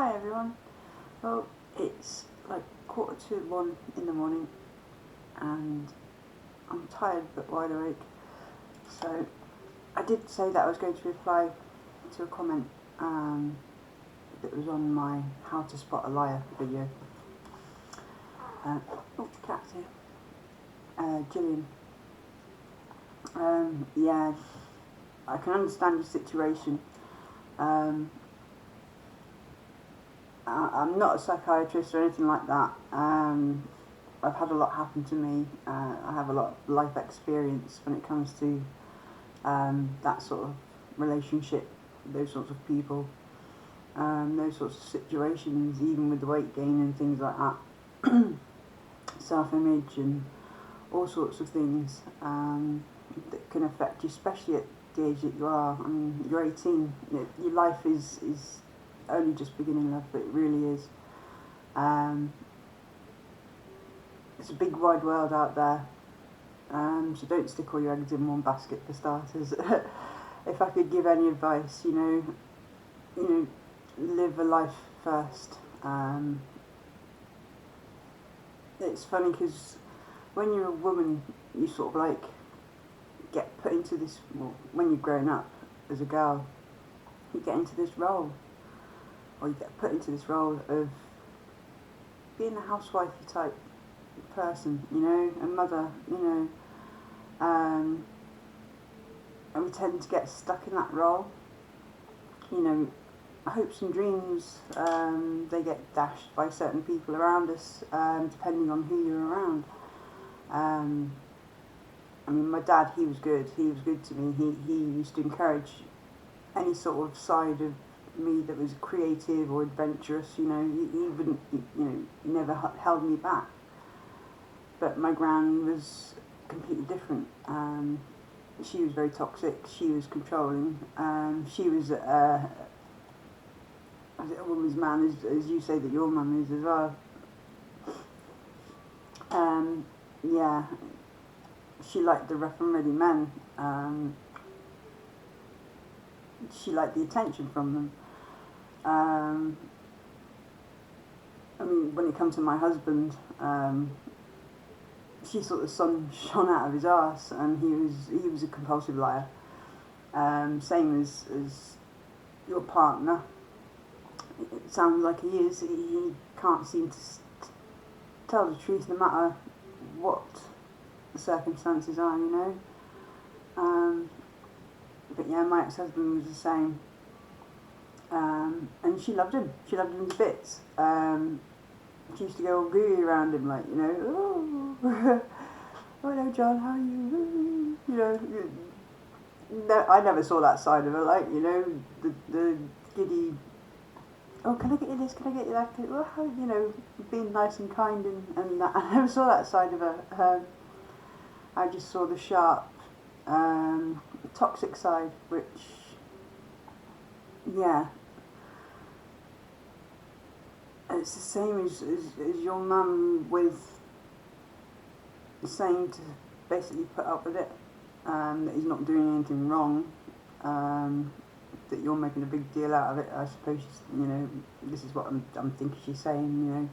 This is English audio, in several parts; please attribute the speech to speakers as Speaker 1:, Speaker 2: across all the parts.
Speaker 1: Hi everyone. Well, it's like 1:45 in the morning and I'm tired but wide awake. So I did say that I was going to reply to a comment that was on my How to Spot a Liar video. Cat's here. Jillian. Yeah, I can understand your situation. I'm not a psychiatrist or anything like that. I've had a lot happen to me. I have a lot of life experience when it comes to that sort of relationship, those sorts of people, those sorts of situations, even with the weight gain and things like that, self-image and all sorts of things that can affect you, especially at the age that you are. I mean, you're 18. Your life is only just beginning, love, but it really is. It's a big wide world out there, so don't stick all your eggs in one basket for starters. If I could give any advice, live a life first. It's funny because when you're a woman, you sort of like get put into this, well, when you're growing up as a girl, you get into this role, or you get put into this role of being a housewifey type person, a mother, and we tend to get stuck in that role. Hopes and dreams, they get dashed by certain people around us, depending on who you're around. I mean, my dad, he was good to me. He used to encourage any sort of side of me that was creative or adventurous, he wouldn't, he never held me back. But my gran was completely different. She was very toxic, she was controlling, she was a woman's man, as you say that your mum is as well. Yeah, she liked the rough and ready men. She liked the attention from them. I mean, when it comes to my husband, she thought the sun shone out of his arse, and he was a compulsive liar. Same as your partner. It sounds like he is. He can't seem to tell the truth, no matter what the circumstances are, But yeah, my ex-husband was the same. And she loved him. She loved him to bits. She used to go all gooey around him, like, oh, oh, hello, John, how are you? No, I never saw that side of her, like, the giddy, oh, can I get you this, can I get you that, well, being nice and kind and that. I never saw that side of her. I just saw the sharp, toxic side, which, yeah, it's the same as your mum, with saying to basically put up with it, that he's not doing anything wrong, that you're making a big deal out of it. I suppose, this is what I'm thinking she's saying,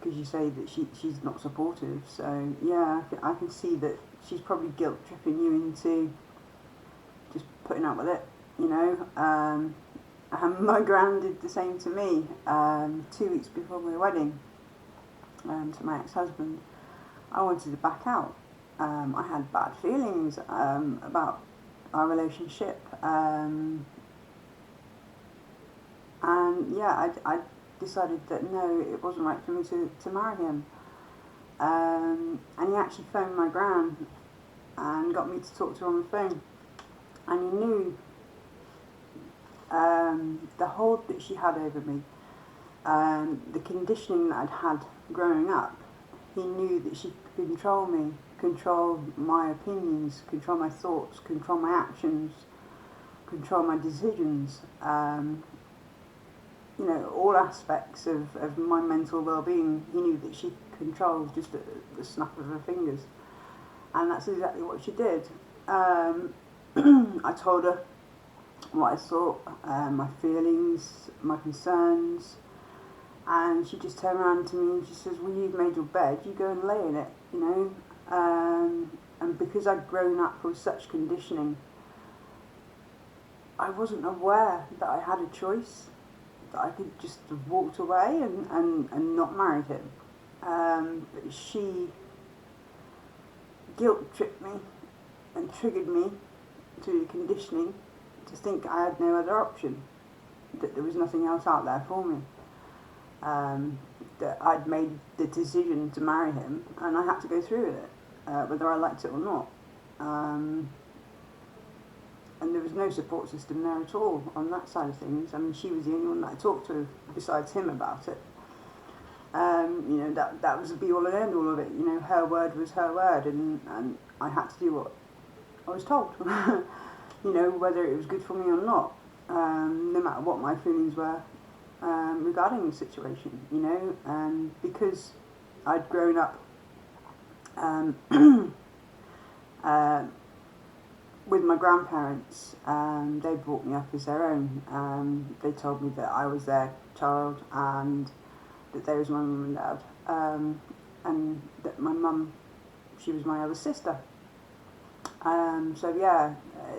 Speaker 1: because you say that she's not supportive. So yeah, I can see that she's probably guilt tripping you into just putting up with it, And my gran did the same to me 2 weeks before my wedding, to my ex-husband. I wanted to back out. I had bad feelings about our relationship, and yeah, I decided that no, it wasn't right for me to marry him. And he actually phoned my gran and got me to talk to her on the phone, and he knew the hold that she had over me, the conditioning that I'd had growing up. He knew that she could control me, control my opinions, control my thoughts, control my actions, control my decisions, all aspects of my mental well-being. He knew that she controlled just at the snap of her fingers, and that's exactly what she did. I told her what I thought, my feelings, my concerns. And she just turned around to me and she says, well, you've made your bed, you go and lay in it, you know. And because I'd grown up with such conditioning, I wasn't aware that I had a choice, that I could just have walked away and not married him. But she guilt tripped me and triggered me to the conditioning to think I had no other option, that there was nothing else out there for me. That I'd made the decision to marry him and I had to go through with it, whether I liked it or not. And there was no support system there at all on that side of things. I mean, she was the only one that I talked to besides him about it. You know, that was the be-all and end-all of it. You know, her word was her word, and I had to do what I was told. You know, whether it was good for me or not, no matter what my feelings were regarding the situation, you know. And because I'd grown up with my grandparents, they brought me up as their own. They told me that I was their child and that they was my mum and dad, and that my mum, she was my other sister. So yeah,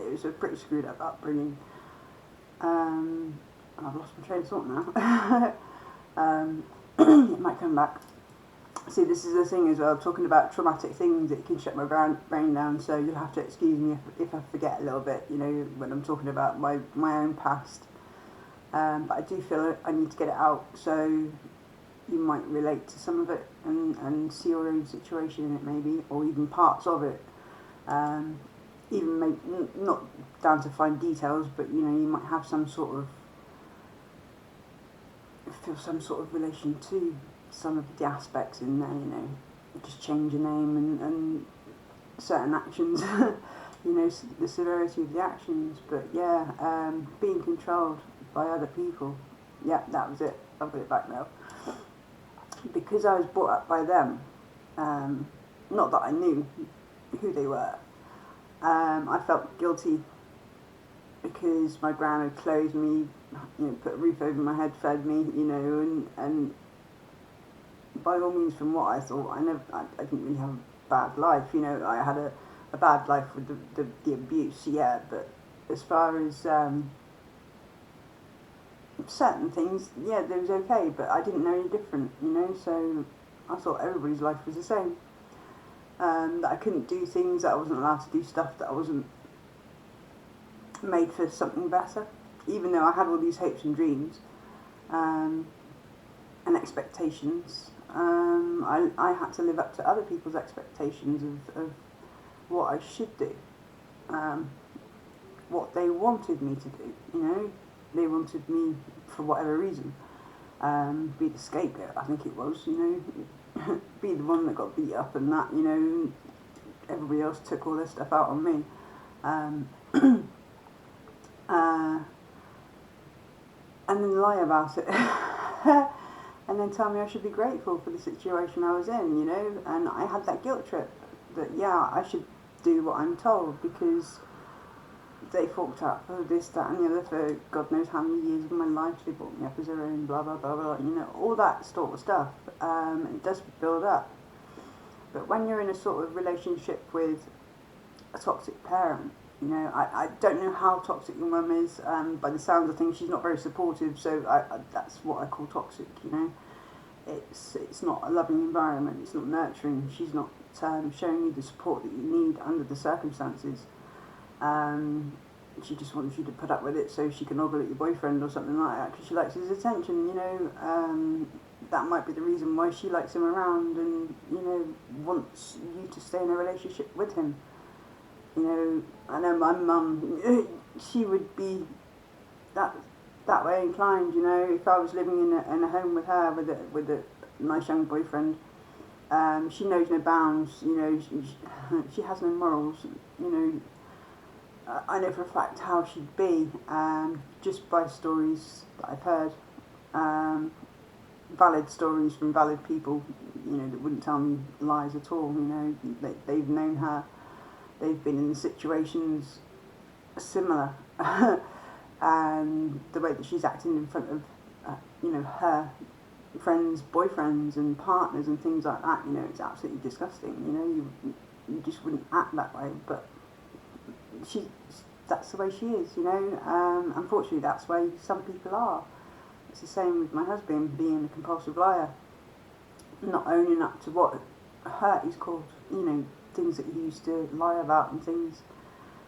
Speaker 1: it was a pretty screwed up upbringing. I've lost my train of thought now. It might come back. See, this is the thing as well, talking about traumatic things, it can shut my brain down, so you'll have to excuse me if I forget a little bit, you know, when I'm talking about my own past. But I do feel I need to get it out, so you might relate to some of it and see your own situation in it maybe, or even parts of it. Even maybe, not down to fine details, but you know, you might have some sort of, feel some sort of relation to some of the aspects in there, you know, just change your name and certain actions, you know, the severity of the actions. But yeah, being controlled by other people, yeah, that was it. I'll put it back now. Because I was brought up by them, not that I knew who they were, I felt guilty because my gran had clothed me, you know, put a roof over my head, fed me, you know, and by all means, from what I thought, I didn't really have a bad life, you know. I had a bad life with the abuse, yeah, but as far as certain things, yeah, it was okay, but I didn't know any different, you know, so I thought everybody's life was the same. That I couldn't do things, that I wasn't allowed to do stuff, that I wasn't made for something better, even though I had all these hopes and dreams and expectations. I had to live up to other people's expectations of what I should do, what they wanted me to do, you know. They wanted me, for whatever reason, be the scapegoat, I think it was, you know, be the one that got beat up and that, you know, everybody else took all their stuff out on me. And then lie about it. And then tell me I should be grateful for the situation I was in, you know, and I had that guilt trip that, yeah, I should do what I'm told because they forked out for this, that and the other for God knows how many years of my life. They brought me up as their own, blah, blah, blah, blah, you know, all that sort of stuff. It does build up. But when you're in a sort of relationship with a toxic parent, you know, I don't know how toxic your mum is. By the sounds of things, she's not very supportive, so that's what I call toxic, you know. It's not a loving environment, it's not nurturing, she's not showing you the support that you need under the circumstances. She just wants you to put up with it so she can ogle at your boyfriend or something like that because she likes his attention, you know. That might be the reason why she likes him around and, you know, wants you to stay in a relationship with him. You know, I know my mum, she would be that way inclined, you know, if I was living in a home with her with a nice young boyfriend. She knows no bounds, you know, she has no morals, you know. I know for a fact how she'd be, just by stories that I've heard, valid stories from valid people, you know, that wouldn't tell me lies at all, you know. They've known her, they've been in situations similar, and the way that she's acting in front of, her friends, boyfriends and partners and things like that, it's absolutely disgusting. You just wouldn't act that way, but that's the way she is, unfortunately that's the way some people are. It's the same with my husband being a compulsive liar, not owning up to what hurt is called, things that he used to lie about and things,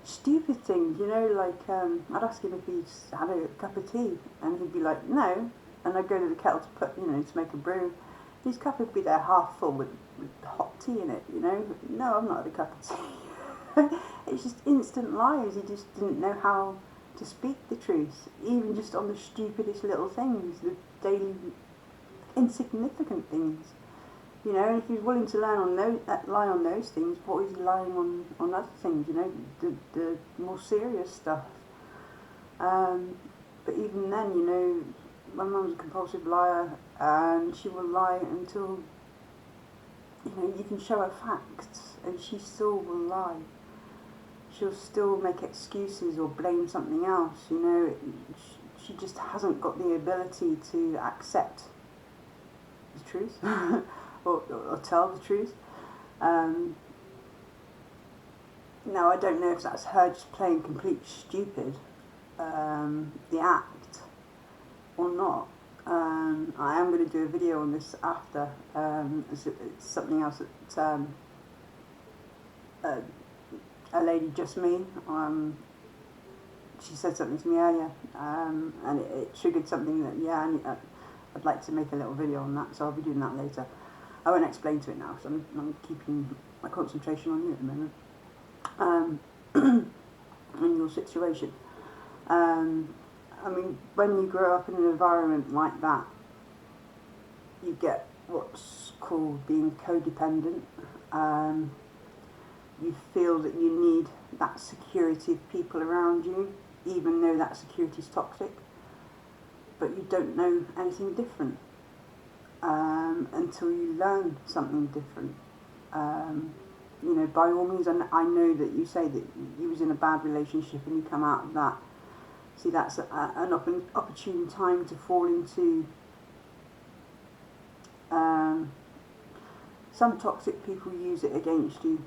Speaker 1: stupid things, like I'd ask him if he's had a cup of tea and he'd be like, no, and I'd go to the kettle to put, to make a brew. His cup would be there half full with hot tea in it, no, I've not had a cup of tea. It's just instant lies. He just didn't know how to speak the truth, even just on the stupidest little things, the daily insignificant things. And if he's willing to lie on those things, what is he lying on other things, the more serious stuff. But even then, my mum's a compulsive liar, and she will lie until, you can show her facts, and she still will lie. She'll still make excuses or blame something else, she just hasn't got the ability to accept the truth. Or tell the truth. Now, I don't know if that's her just playing complete stupid, the act, or not. I am going to do a video on this after. It's something else that a lady, just me, she said something to me earlier, and it triggered something that, I'd like to make a little video on that, so I'll be doing that later. I won't explain to it now, because I'm keeping my concentration on you at the moment. In your situation. When you grow up in an environment like that, you get what's called being codependent. You feel that you need that security of people around you, even though that security is toxic, but you don't know anything different. Until you learn something different. By all means, I know that you say that you was in a bad relationship and you come out of that. See, that's an opportune time to fall into some toxic people use it against you.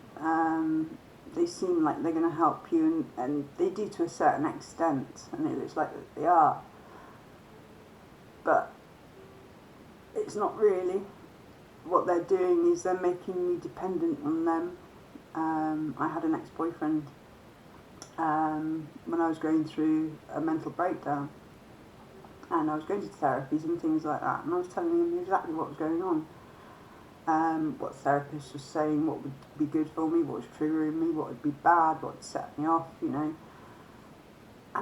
Speaker 1: They seem like they're going to help you, and they do to a certain extent, and it looks like that they are. But it's not really. What they're doing is they're making you dependent on them. I had an ex-boyfriend when I was going through a mental breakdown, and I was going to therapies and things like that, and I was telling him exactly what was going on, what the therapist was saying, what would be good for me, what was triggering me, what would be bad, what would set me off, and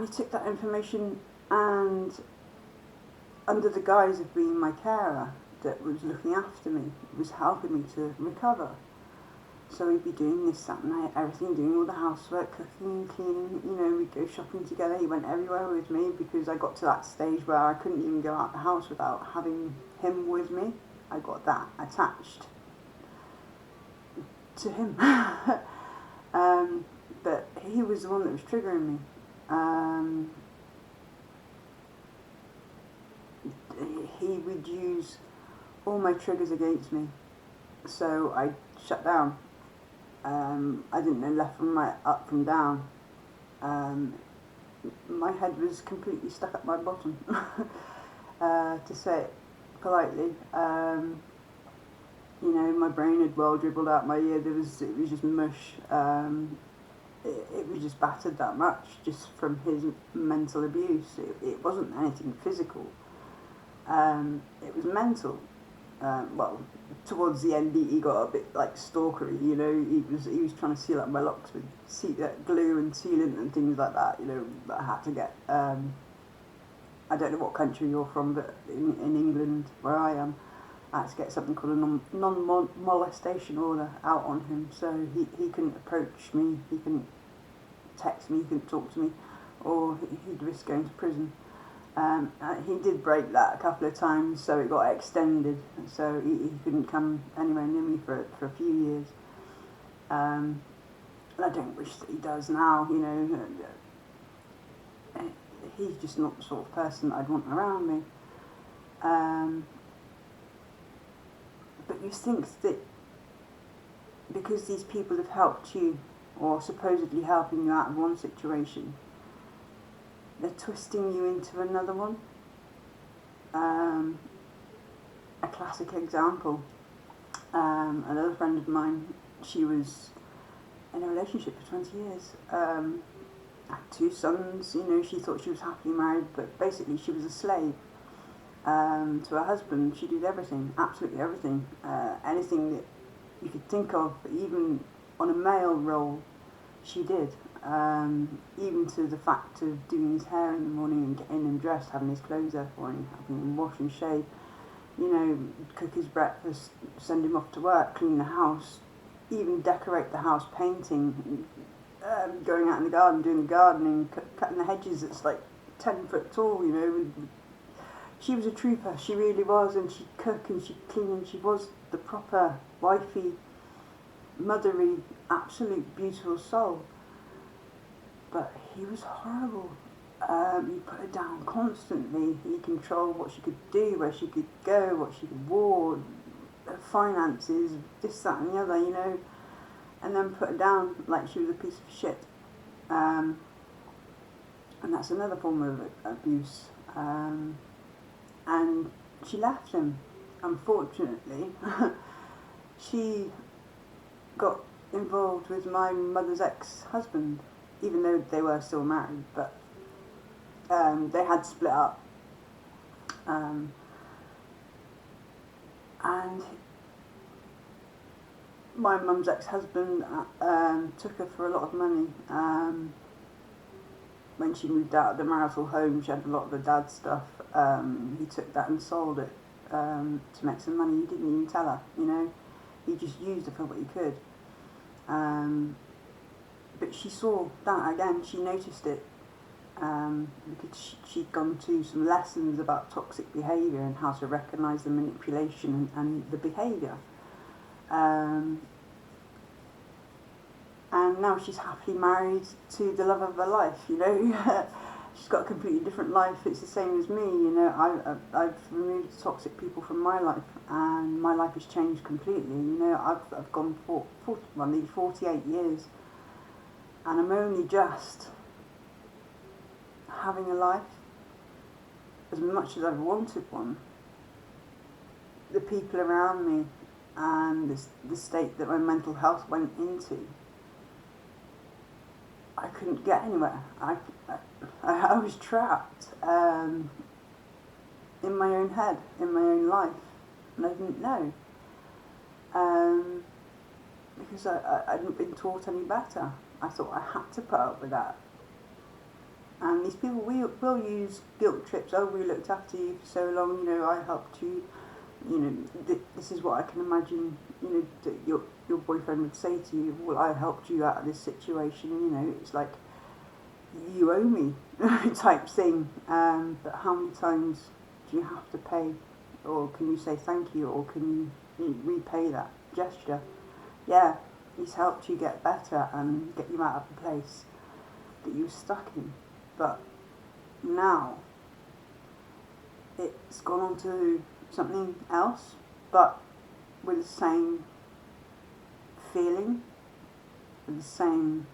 Speaker 1: he took that information, and under the guise of being my carer, that was looking after me, was helping me to recover. So we'd be doing this, that night, everything, doing all the housework, cooking, cleaning, we'd go shopping together. He went everywhere with me because I got to that stage where I couldn't even go out the house without having him with me. I got that attached to him. But he was the one that was triggering me. He would use all my triggers against me, so I shut down. I didn't know left from right, up from down. My head was completely stuck at my bottom, to say it politely. My brain had well dribbled out my ear. It was just mush. It was just battered that much, just from his mental abuse. It wasn't anything physical. It was mental. Towards the end, he got a bit like stalkery. He was trying to seal up my locks with glue and sealant and things like that. That I had to get. I don't know what country you're from, but in England, where I am, I had to get something called a non-molestation order out on him. So he couldn't approach me, he couldn't text me, he couldn't talk to me, or he'd risk going to prison. He did break that a couple of times, so it got extended, so he couldn't come anywhere near me for a few years. And I don't wish that he does now, he's just not the sort of person that I'd want around me. But you think that because these people have helped you, or supposedly helping you out of one situation, they're twisting you into another one. A classic example, another friend of mine, she was in a relationship for 20 years, had 2 sons, she thought she was happily married, but basically she was a slave to her husband. She did everything, absolutely everything, anything that you could think of, even on a male role, she did. Even to the fact of doing his hair in the morning and getting him dressed, having his clothes there for him, having him wash and shave, cook his breakfast, send him off to work, clean the house, even decorate the house, painting, going out in the garden, doing the gardening, cutting the hedges that's like 10 foot tall, She was a trooper, she really was, and she'd cook and she'd clean, and she was the proper wifey, mothery, absolute beautiful soul. But he was horrible. He put her down constantly. He controlled what she could do, where she could go, what she could ward, her finances, this, that and the other, and then put her down like she was a piece of shit. And that's another form of abuse. And she left him, unfortunately. She got involved with my mother's ex-husband, even though they were still married, but they had split up. And my mum's ex-husband took her for a lot of money. When she moved out of the marital home, she had a lot of the dad's stuff. He took that and sold it to make some money. He didn't even tell her, He just used her for what he could. But she saw that again, she noticed it, because she'd gone to some lessons about toxic behaviour and how to recognise the manipulation and the behaviour. And now she's happily married to the love of her life, She's got a completely different life. It's the same as me, I've removed toxic people from my life, and my life has changed completely. I've gone for nearly 48 years, and I'm only just having a life as much as I've wanted one. The people around me and the state that my mental health went into, I couldn't get anywhere. I was trapped in my own head, in my own life, and I didn't know, because I hadn't been taught any better. I thought I had to put up with that. And these people will use guilt trips. Oh, we looked after you for so long, I helped you, this is what I can imagine, that your boyfriend would say to you, well, I helped you out of this situation, it's like, you owe me, type thing. But how many times do you have to pay, or can you say thank you, or can you repay that gesture? Yeah, he's helped you get better and get you out of the place that you were stuck in. But now it's gone on to something else, but with the same feeling, with the same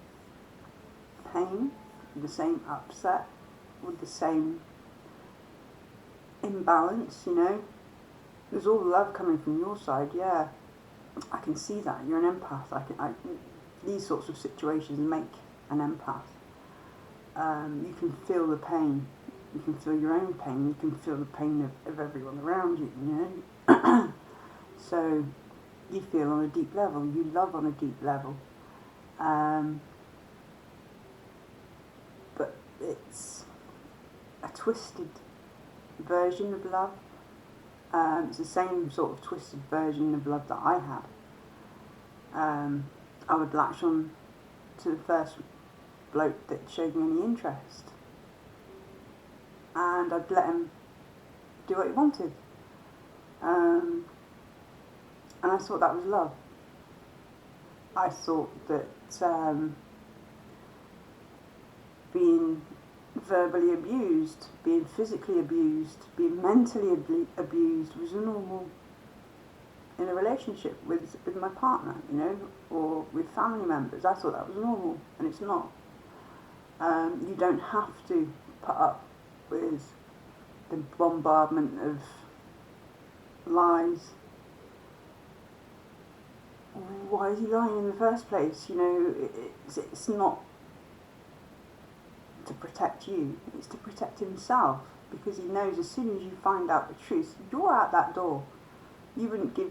Speaker 1: pain, with the same upset, with the same imbalance, There's all the love coming from your side, yeah. I can see that. You're an empath. These sorts of situations make an empath. You can feel the pain. You can feel your own pain. You can feel the pain of everyone around you, So you feel on a deep level. You love on a deep level. But it's a twisted version of love. It's the same sort of twisted version of love that I had. I would latch on to the first bloke that showed me any interest, and I'd let him do what he wanted, and I thought that was love. I thought that being verbally abused, being physically abused, being mentally abused was normal in a relationship with my partner, you know, or with family members. I thought that was normal, and it's not. You don't have to put up with the bombardment of lies. Why is he lying in the first place? You know, it's not to protect you, it's to protect himself, because he knows as soon as you find out the truth, you're out that door. You wouldn't give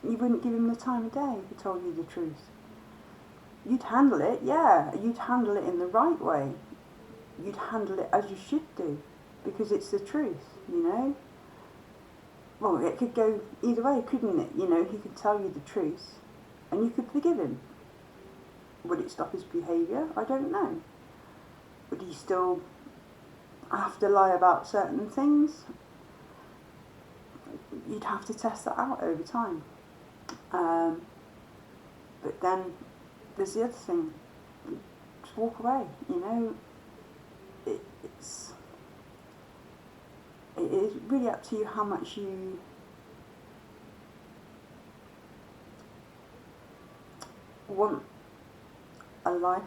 Speaker 1: him the time of day if he told you the truth. You'd handle it, yeah, you'd handle it in the right way. You'd handle it as you should do, because it's the truth, you know. Well, it could go either way, couldn't it? You know, he could tell you the truth, and you could forgive him. Would it stop his behaviour? I don't know. Would he still have to lie about certain things? You'd have to test that out over time. But then there's the other thing. Just walk away, you know. It is really up to you how much you want a life,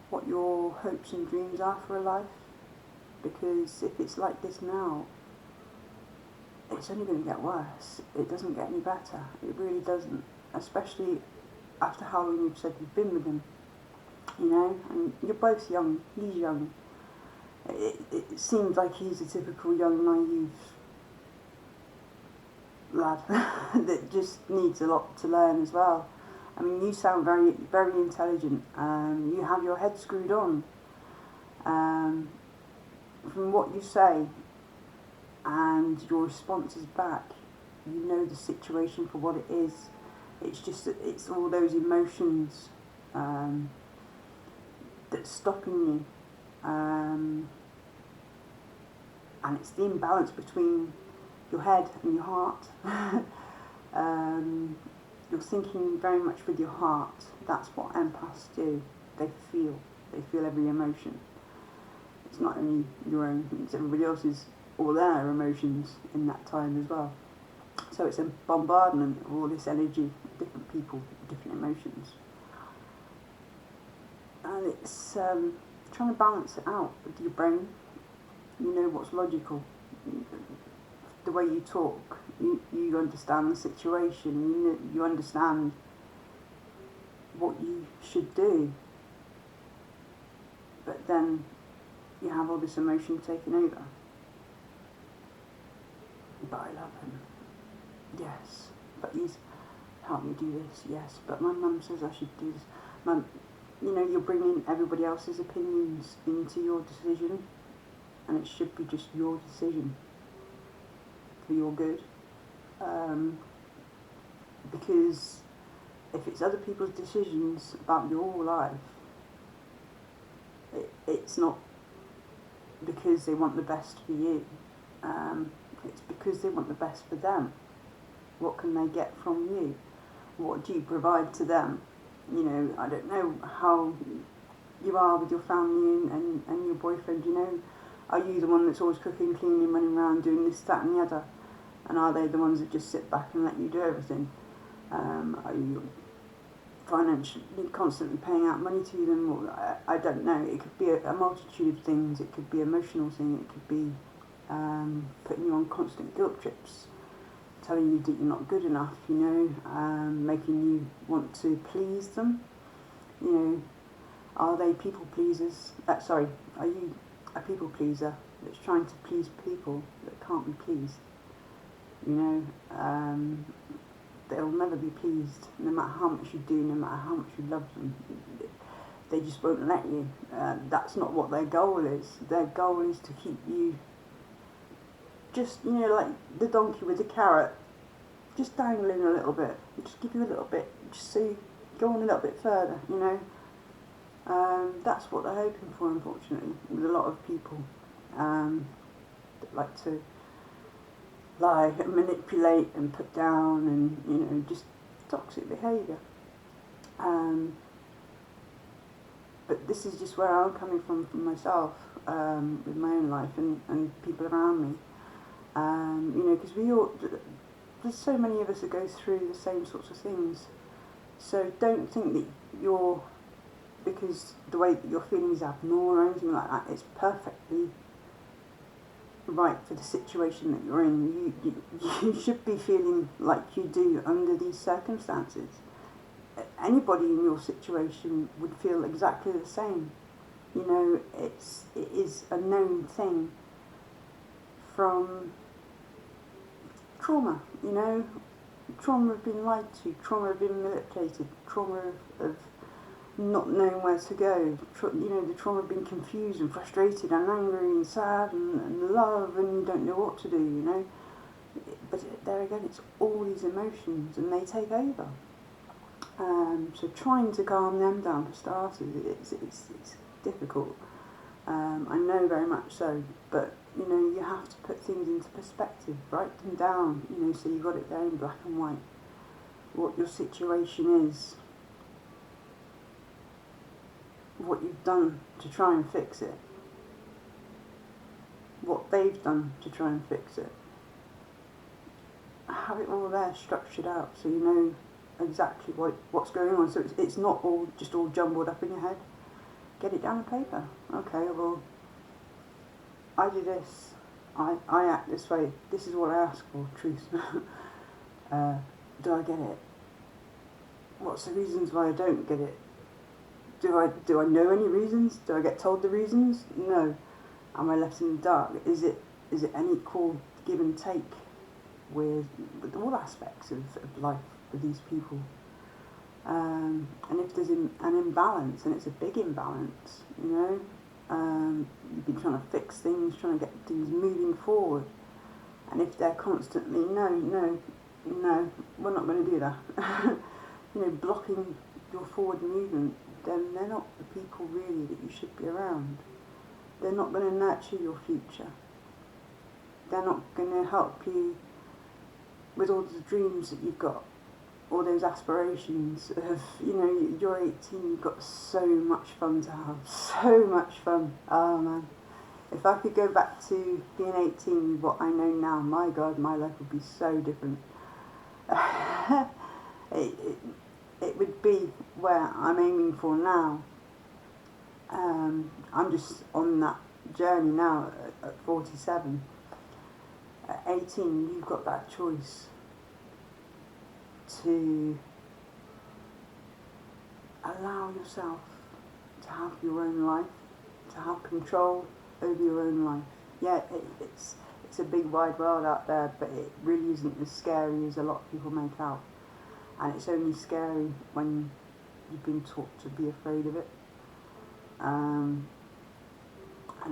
Speaker 1: what your hopes and dreams are for a life, because if it's like this now, it's only going to get worse. It doesn't get any better. It really doesn't, especially after how long you've said you've been with him, you know, and you're both young, he's young. It seems like he's a typical young, naive lad that just needs a lot to learn as well. I mean, you sound very, very intelligent. You have your head screwed on. From what you say and your responses back, you know the situation for what it is. It's just that it's all those emotions that's stopping you. And it's the imbalance between your head and your heart. You're thinking very much with your heart. That's what empaths do. They feel every emotion. It's not only your own, it's everybody else's, all their emotions in that time as well. So it's a bombardment of all this energy, different people, different emotions. And it's trying to balance it out with your brain. You know what's logical. The way you talk, you understand the situation, you understand what you should do. But then you have all this emotion taking over. But I love him. Yes. But he's helped me do this. Yes. But my mum says I should do this. Mum, you know, you're bringing everybody else's opinions into your decision, and it should be just your decision for your good. Because if it's other people's decisions about your life, it's not because they want the best for you. It's because they want the best for them. What can they get from you? What do you provide to them? You know, I don't know how you are with your family and your boyfriend, you know. Are you the one that's always cooking, cleaning, running around, doing this, that and the other? And are they the ones that just sit back and let you do everything? Are you financially constantly paying out money to them? Or, I don't know. It could be a multitude of things. It could be an emotional thing. It could be putting you on constant guilt trips, telling you that you're not good enough, you know, making you want to please them. You know, are they people pleasers? Are you a people pleaser that's trying to please people that can't be pleased? You know, they'll never be pleased, no matter how much you do, no matter how much you love them. They just won't let you. That's not what their goal is. Their goal is to keep you just, you know, like the donkey with the carrot, just dangling a little bit, just give you a little bit, just so you go on a little bit further, you know. That's what they're hoping for, unfortunately, with a lot of people that like to lie and manipulate and put down and, you know, just toxic behaviour. but this is just where I'm coming from myself, with my own life and people around me. You know, because there's so many of us that go through the same sorts of things. So don't think that because the way that you're feeling is abnormal or anything like that. It's perfectly right for the situation that you're in. You should be feeling like you do under these circumstances. Anybody in your situation would feel exactly the same. You know, it is a known thing from trauma, you know, trauma of being lied to, trauma of being manipulated, trauma of not knowing where to go, you know, the trauma of being confused and frustrated and angry and sad and love, and you don't know what to do, you know. But there again, it's all these emotions and they take over. So trying to calm them down for starters, it's difficult. I know very much so, but you know, you have to put things into perspective, write them down, you know, so you've got it there in black and white, what your situation is, what you've done to try and fix it, what they've done to try and fix it. Have it all there structured out so you know exactly what's going on, so it's not all just all jumbled up in your head. Get it down on paper. Okay, well, I do this, I act this way, this is what I ask for, truth. Do I get it? What's the reasons why I don't get it? Do I know any reasons? Do I get told the reasons? No. Am I left in the dark? Is it an equal give and take with all aspects of life with these people? And if there's an imbalance, and it's a big imbalance, you know, you've been trying to fix things, trying to get things moving forward, and if they're constantly, no, we're not going to do that, you know, blocking your forward movement, then they're not the people really that you should be around. They're not going to nurture your future. They're not going to help you with all the dreams that you've got, all those aspirations of, you know, you're 18, you've got so much fun to have, so much fun. Oh man, if I could go back to being 18 with what I know now, my God, my life would be so different. It would be where I'm aiming for now. I'm just on that journey now at 47. At 18, you've got that choice to allow yourself to have your own life, to have control over your own life. Yeah, it's a big wide world out there, but it really isn't as scary as a lot of people make out. And it's only scary when you've been taught to be afraid of it. And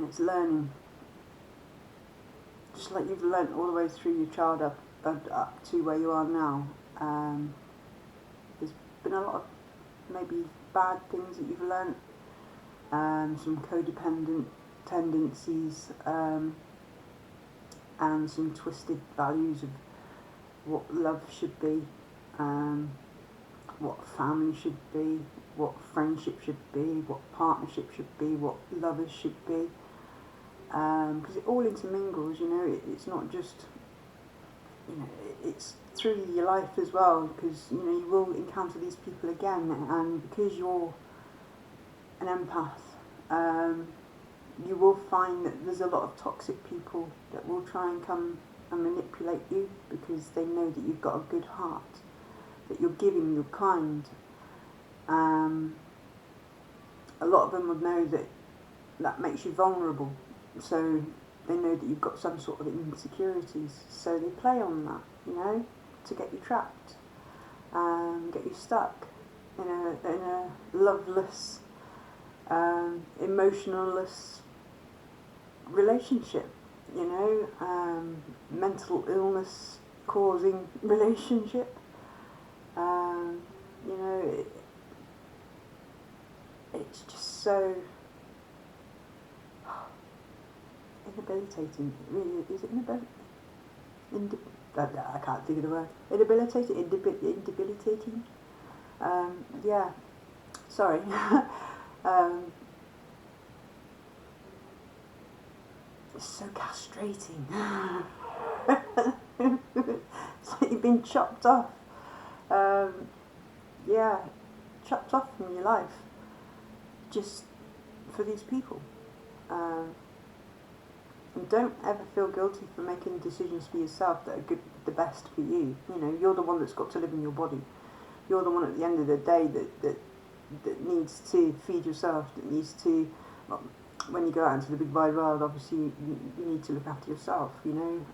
Speaker 1: it's learning. Just like you've learnt all the way through your childhood up to where you are now. There's been a lot of maybe bad things that you've learnt, some codependent tendencies, and some twisted values of what love should be, what family should be, what friendship should be, what partnership should be, what lovers should be, because it all intermingles, you know, it's not just, you know, it's through your life as well, because, you know, you will encounter these people again, and because you're an empath, you will find that there's a lot of toxic people that will try and come and manipulate you because they know that you've got a good heart, that you're giving, you're kind. A lot of them would know that makes you vulnerable, so they know that you've got some sort of insecurities, so they play on that, you know, to get you trapped, get you stuck in a loveless, emotionless relationship, you know, mental illness causing relationship. You know, it's just so inhabilitating. Really, is it I can't think of the word. Inhabilitating. Yeah. Sorry. Um, it's so castrating. It's like you've been chopped off. Um, yeah, chopped off from your life just for these people. Um, and don't ever feel guilty for making decisions for yourself that are good, the best for you. You know, you're the one that's got to live in your body. You're the one at the end of the day that needs to feed yourself, that needs to, well, when you go out into the big wide world, obviously you need to look after yourself, you know.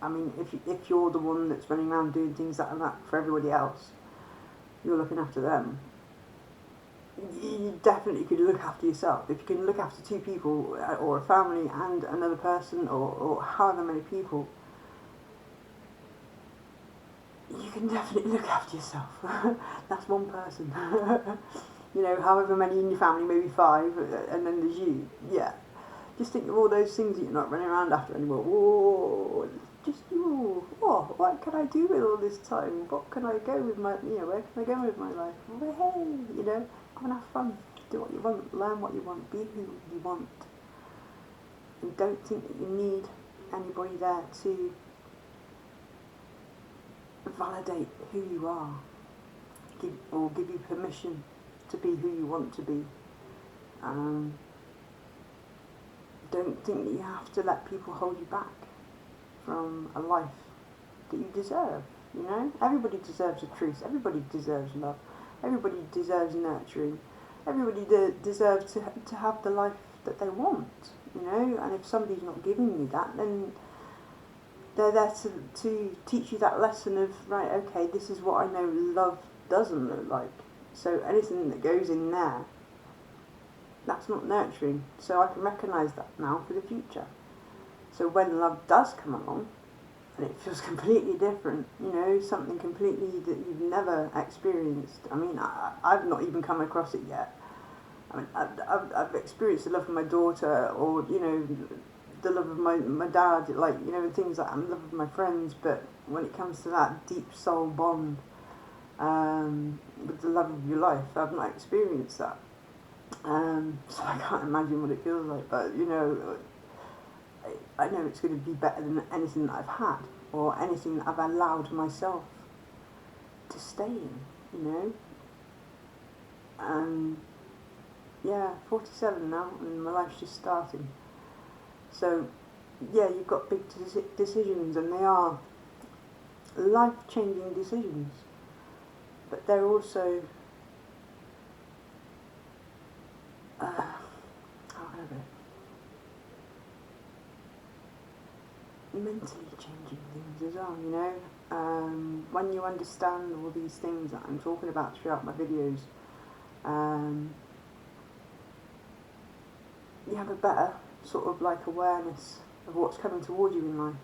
Speaker 1: I mean, if you're the one that's running around doing things like that for everybody else, you're looking after them. You definitely could look after yourself. If you can look after two people, or a family and another person, or however many people, you can definitely look after yourself. That's one person. You know, however many in your family, maybe 5, and then there's you. Yeah. Just think of all those things that you're not running around after anymore. Whoa, just you. Oh, what can I do with all this time? What can I go with my, you know, where can I go with my life? Well, hey, you know, come and have fun. Do what you want, learn what you want, be who you want. And don't think that you need anybody there to validate who you are, or give you permission to be who you want to be. Don't think that you have to let people hold you back from a life that you deserve. You know, everybody deserves a truth. Everybody deserves love. Everybody deserves nurturing. Everybody deserves to have the life that they want. You know, and if somebody's not giving you that, then they're there to teach you that lesson of, right, okay, this is what I know love doesn't look like. So anything that goes in there, that's not nurturing. So I can recognise that now for the future. So when love does come along, and it feels completely different, you know, something completely that you've never experienced. I mean, I've not even come across it yet. I mean, I've experienced the love of my daughter, or, you know, the love of my dad, like, you know, things like, I'm love of my friends, but when it comes to that deep soul bond with the love of your life, I've not experienced that. So I can't imagine what it feels like, but, you know, I know it's going to be better than anything that I've had, or anything that I've allowed myself to stay in, you know. Yeah, 47 now, and my life's just starting. So, yeah, you've got big decisions, and they are life-changing decisions, but they're also, how can I go? Mentally changing things as well, you know. When you understand all these things that I'm talking about throughout my videos, you have a better sort of like awareness of what's coming toward you in life,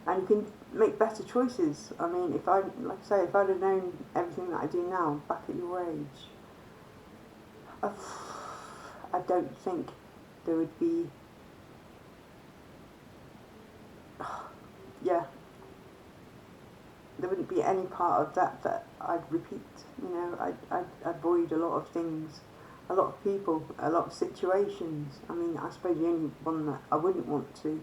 Speaker 1: and you can make better choices. I mean, if I'd have known everything that I do now back at your age, I don't think there would be, yeah, there wouldn't be any part of that I'd repeat. You know, I'd avoid a lot of things, a lot of people, a lot of situations. I mean, I suppose the only one that I wouldn't want to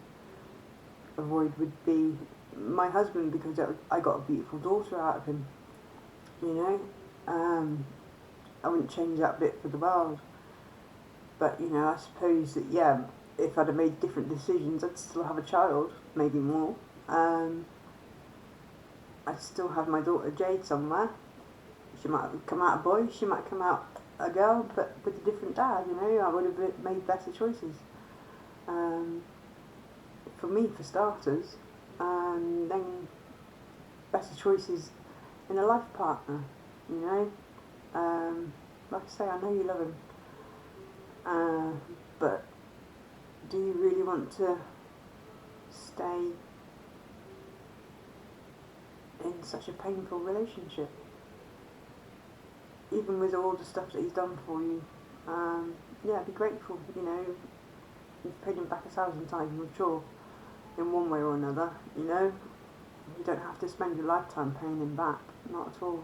Speaker 1: avoid would be my husband, because I got a beautiful daughter out of him. You know, I wouldn't change that bit for the world. But, you know, I suppose that, yeah, if I'd have made different decisions, I'd still have a child, maybe more. I'd still have my daughter Jade somewhere. She might have come out a boy, she might come out a girl, but with a different dad, you know. I would have made better choices. For me, for starters, and then better choices in a life partner, you know. Like I say, I know you love him, but do you really want to stay in such a painful relationship, even with all the stuff that he's done for you? Yeah, be grateful, you know. You've paid him back 1,000 times, I'm sure, in one way or another, you know. You don't have to spend your lifetime paying him back, not at all.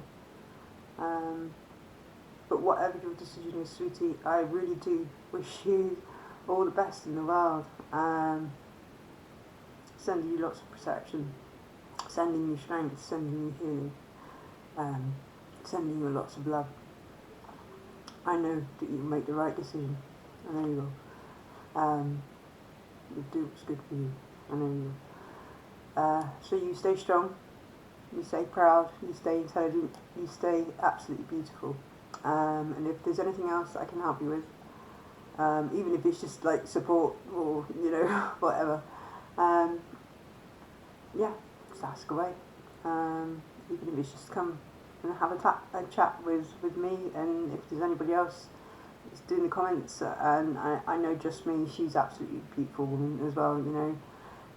Speaker 1: but whatever your decision is, sweetie, I really do wish you all the best in the world. Sending you lots of protection, sending you strength, sending you healing, sending you lots of love. I know that you'll make the right decision. I know you will. You'll do what's good for you. I know you will. So you stay strong, you stay proud, you stay intelligent, you stay absolutely beautiful. And if there's anything else I can help you with, even if it's just like support or, whatever, yeah, just ask away. Even if it's just come and have a chat with me, and if there's anybody else that's doing the comments, and I know just me, she's absolutely a beautiful woman as well,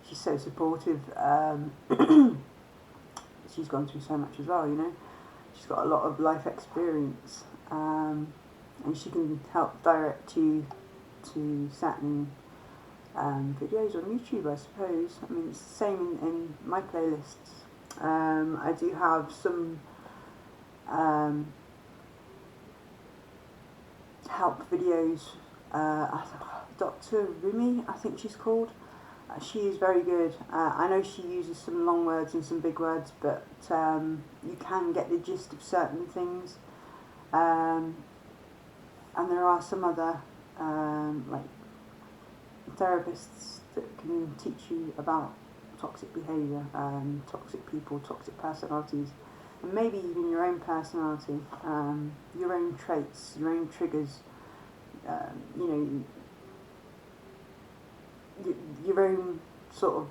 Speaker 1: she's so supportive. She's gone through so much as well, she's got a lot of life experience, and she can help direct you to certain videos on YouTube, I suppose. I mean, it's the same in my playlists. I do have some help videos. Dr. Rumi, I think she's called. She is very good. I know she uses some long words and some big words, but you can get the gist of certain things. And there are some other like therapists that can teach you about toxic behaviour, toxic people, toxic personalities, and maybe even your own personality, your own traits, your own triggers, your own sort of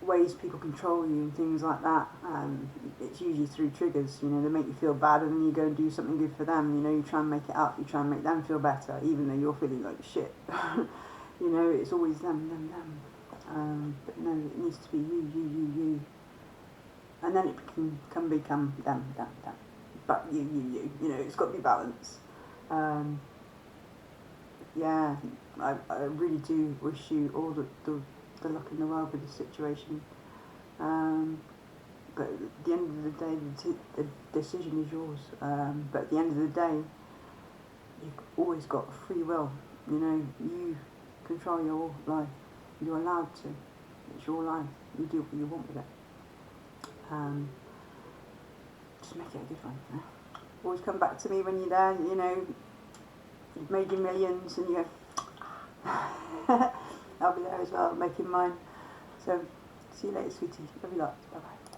Speaker 1: ways people control you and things like that. It's usually through triggers, they make you feel bad, and then you go and do something good for them, you try and make it up, you try and make them feel better, even though you're feeling like shit. It's always them. But no, it needs to be you. And then it can become them. But you. It's got to be balanced. Yeah, I really do wish you all the luck in the world with this situation. But at the end of the day, the decision is yours. But at the end of the day, you've always got free will. You control your life. You're allowed to. It's your life. You do what you want with it. Just make it a good one. Always come back to me when you're there. You've made your millions, and you go, I'll be there as well, making mine. So, see you later, sweetie. Love you lots. Bye bye.